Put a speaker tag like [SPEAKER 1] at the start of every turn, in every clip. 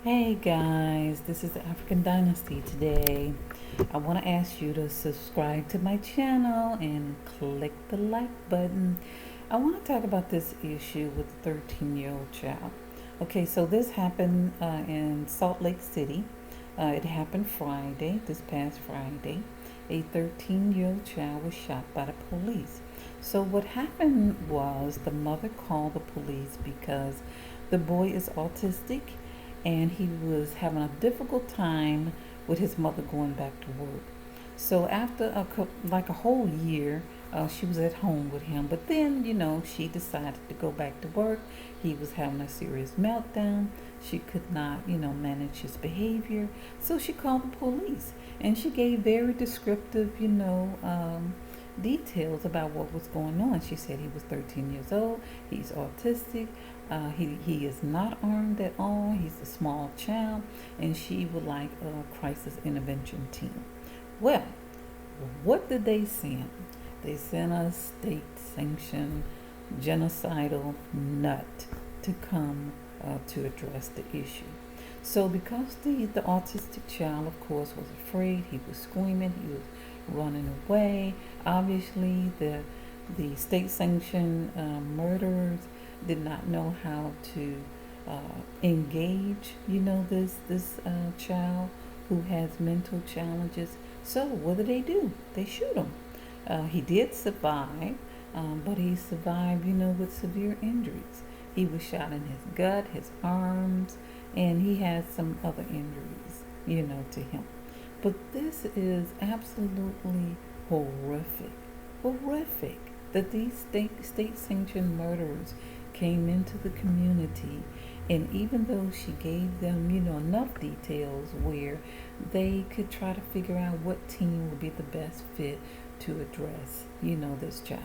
[SPEAKER 1] Hey guys, this is the African Dynasty today. I want to ask you to subscribe to my channel and click the like button. I want to talk about this issue with a 13-year-old child. Okay, so this happened in Salt Lake City. It happened Friday, this past Friday. A 13-year-old child was shot by the police. So, what happened was the mother called the police because the boy is autistic and he was having a difficult time with his mother going back to work. So after like a whole year, she was at home with him. But then, she decided to go back to work. He was having a serious meltdown. She could not, manage his behavior. So she called the police, and she gave very descriptive, details about what was going on. She said he was 13 years old. He's autistic. He is not armed at all. He's a small child, and she would like a crisis intervention team. Well, what did they send? They sent a state-sanctioned genocidal nut to come to address the issue. So, because the autistic child, of course, was afraid, he was screaming, he was running away. Obviously, the state-sanctioned murderers did not know how to engage, this child who has mental challenges. So what do? They shoot him. He did survive, but he survived, with severe injuries. He was shot in his gut, his arms, and he had some other injuries, to him. But this is absolutely horrific. Horrific that these state sanctioned murderers came into the community, and even though she gave them, enough details where they could try to figure out what team would be the best fit to address, this child.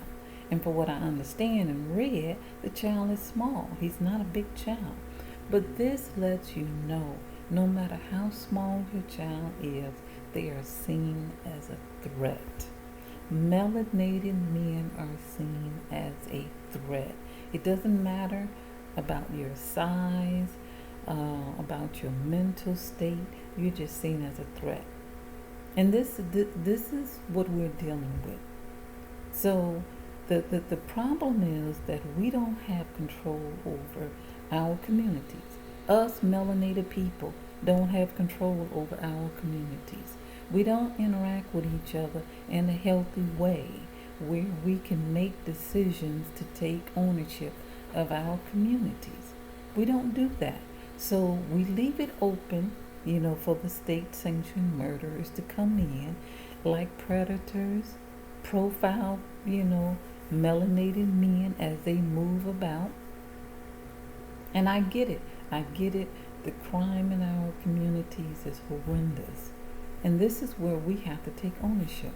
[SPEAKER 1] And for what I understand and read, the child is small. He's not a big child. But this lets you know, no matter how small your child is, they are seen as a threat. Melanated men are seen as a threat. It doesn't matter about your size, about your mental state. You're just seen as a threat. And this is what we're dealing with. So the problem is that we don't have control over our communities. Us melanated people don't have control over our communities. We don't interact with each other in a healthy way where we can make decisions to take ownership of our communities. We don't do that. So we leave it open, for the state sanctioned murderers to come in like predators, profile, melanated men as they move about. And I get it. I get it. The crime in our communities is horrendous. And this is where we have to take ownership.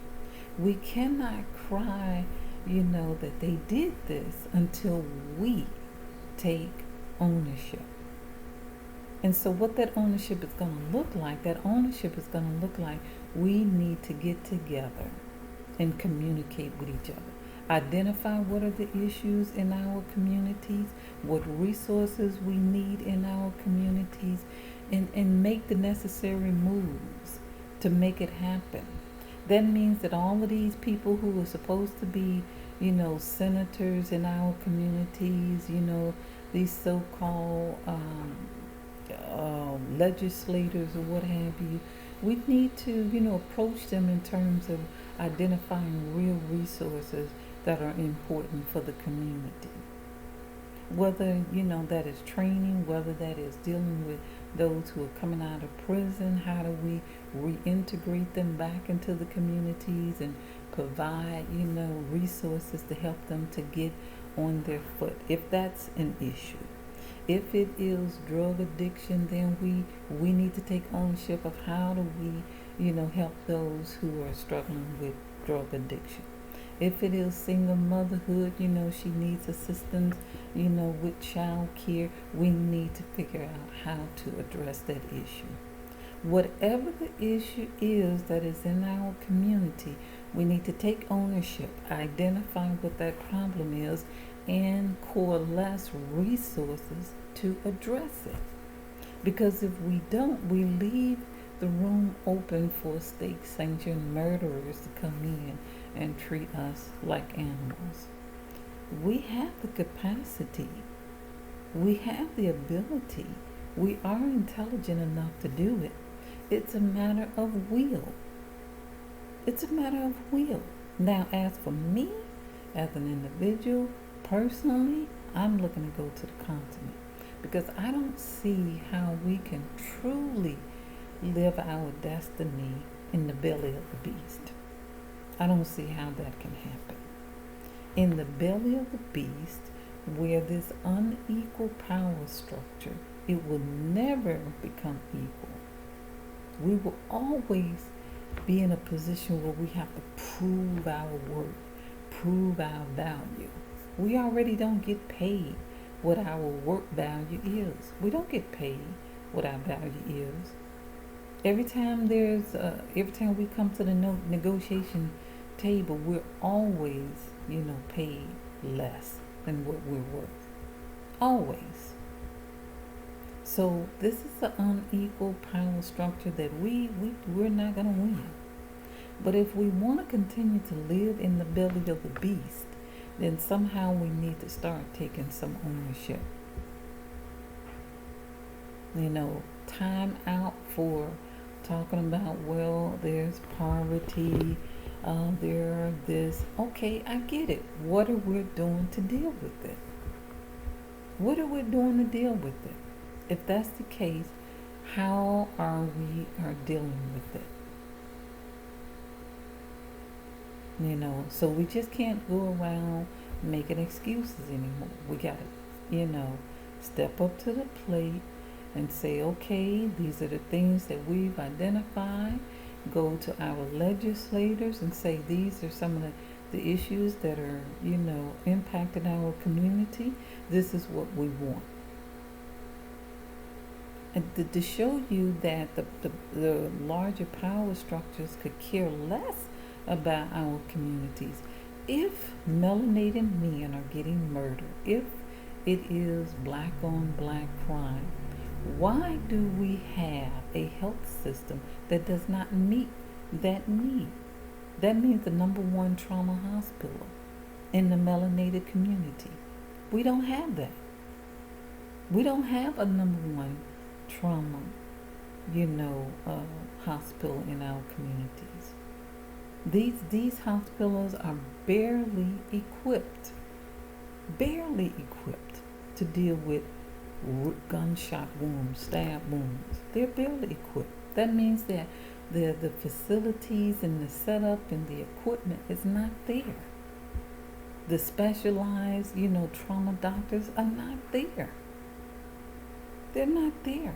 [SPEAKER 1] We cannot cry, that they did this until we take ownership. And so what that ownership is going to look like, we need to get together and communicate with each other. Identify what are the issues in our communities, what resources we need in our communities, and make the necessary moves to make it happen. That means that all of these people who are supposed to be, senators in our communities, these so-called legislators or what have you, we need to, approach them in terms of identifying real resources that are important for the community. Whether, that is training, whether that is dealing with those who are coming out of prison, how do we reintegrate them back into the communities and provide, resources to help them to get on their foot, if that's an issue. If it is drug addiction, then we need to take ownership of how do we, help those who are struggling with drug addiction. If it is single motherhood, she needs assistance, with child care, we need to figure out how to address that issue. Whatever the issue is that is in our community, we need to take ownership, identify what that problem is, and coalesce resources to address it. Because if we don't, we leave the room open for state sanctioned murderers to come in and treat us like animals. We have the capacity, we have the ability, we are intelligent enough to do it. It's a matter of will. It's a matter of will. Now, as for me, as an individual, personally, I'm looking to go to the continent because I don't see how we can truly live our destiny in the belly of the beast. I don't see how that can happen. In the belly of the beast, where this unequal power structure, it will never become equal. We will always be in a position where we have to prove our worth, prove our value. We already don't get paid what our work value is. We don't get paid what our value is. Every time we come to the negotiation table, we're always, paid less than what we're worth. Always. So this is an unequal power structure that we're not gonna win. But if we want to continue to live in the belly of the beast, then somehow we need to start taking some ownership. Time out for talking about, well, there's poverty, there this. Okay, I get it. What are we doing to deal with it? What are we doing to deal with it? If that's the case, how are we dealing with it? So we just can't go around making excuses anymore. We got to, step up to the plate and say, okay, these are the things that we've identified. Go to our legislators and say, these are some of the issues that are, impacting our community. This is what we want. And to show you that the larger power structures could care less about our communities. If melanated men are getting murdered, if it is black on black crime, why do we have a health system that does not meet that need? That means the number one trauma hospital in the melanated community. We don't have that. We don't have a number one trauma, hospital in our communities. These hospitals are barely equipped to deal with gunshot wounds, stab wounds. They're barely equipped. That means that the facilities and the setup and the equipment is not there. The specialized, trauma doctors are not there. They're not there.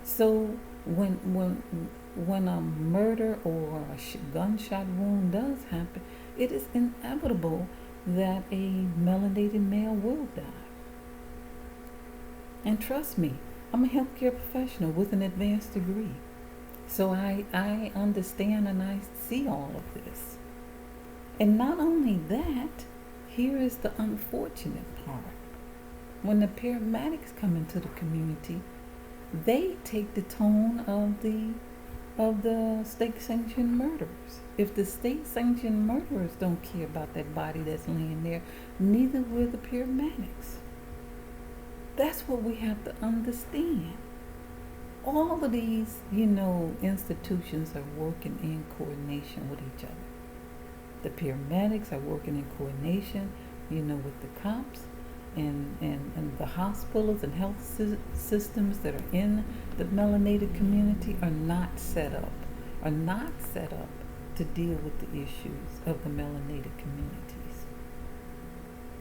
[SPEAKER 1] So when a murder or a gunshot wound does happen, it is inevitable that a melanated male will die. And trust me, I'm a healthcare professional with an advanced degree. So I understand and I see all of this. And not only that, here is the unfortunate part. When the paramedics come into the community, they take the tone of the state-sanctioned murderers. If the state-sanctioned murderers don't care about that body that's laying there, neither will the paramedics. That's what we have to understand. All of these, institutions are working in coordination with each other. The paramedics are working in coordination, with the cops and the hospitals and health systems that are in the melanated community are not set up to deal with the issues of the melanated communities.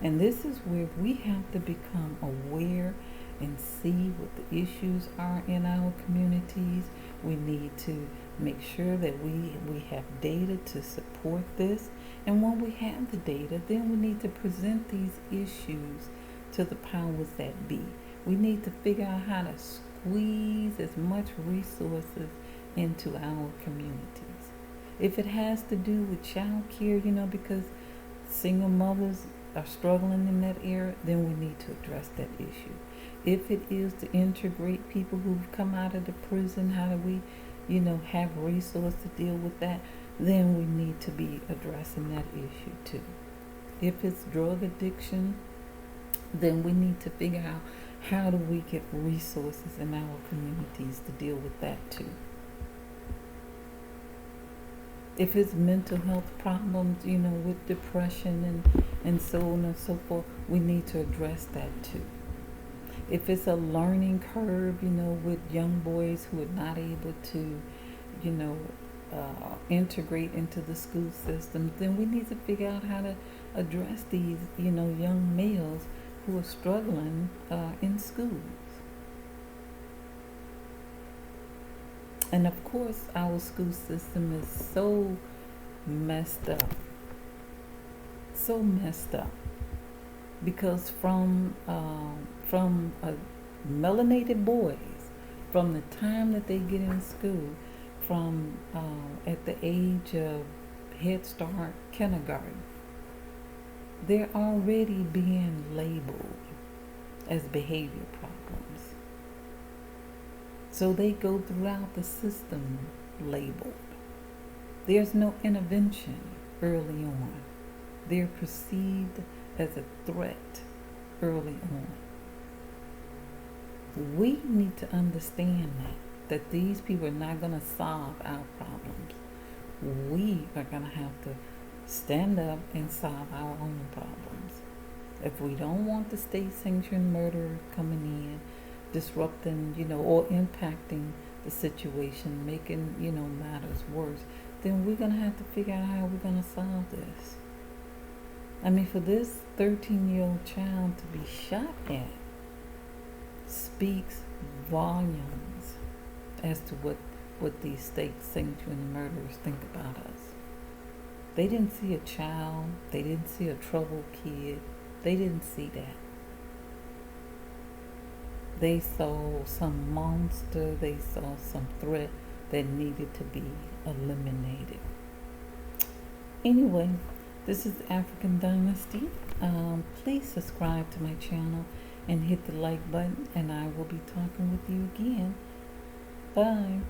[SPEAKER 1] And this is where we have to become aware and see what the issues are in our communities. We need to make sure that we have data to support this. And when we have the data, then we need to present these issues to the powers that be. We need to figure out how to squeeze as much resources into our communities. If it has to do with child care, because single mothers are struggling in that area, then we need to address that issue. If it is to integrate people who've come out of the prison, how do we, have resources to deal with that? Then we need to be addressing that issue too. If it's drug addiction, then we need to figure out how do we get resources in our communities to deal with that too. If it's mental health problems, with depression and so on and so forth, we need to address that too. If it's a learning curve, with young boys who are not able to, you know, integrate into the school system, then we need to figure out how to address these, young males who are struggling in schools. And of course, our school system is so messed up. So messed up. Because from melanated boys, from the time that they get in school, from at the age of Head Start, kindergarten, they're already being labeled as behavior problems. So they go throughout the system labeled. There's no intervention early on. They're perceived as a threat early on. We need to understand that these people are not going to solve our problems. We are going to have to stand up and solve our own problems. If we don't want the state-sanctioned murder coming in, disrupting, or impacting the situation, making, matters worse, then we're going to have to figure out how we're going to solve this. I mean, for this 13-year-old child to be shot at speaks volumes as to what these state-sanctioned murderers think about us. They didn't see a child. They didn't see a troubled kid. They didn't see that. They saw some monster. They saw some threat that needed to be eliminated. Anyway, this is African Dynasty. Please subscribe to my channel and hit the like button, and I will be talking with you again. Bye.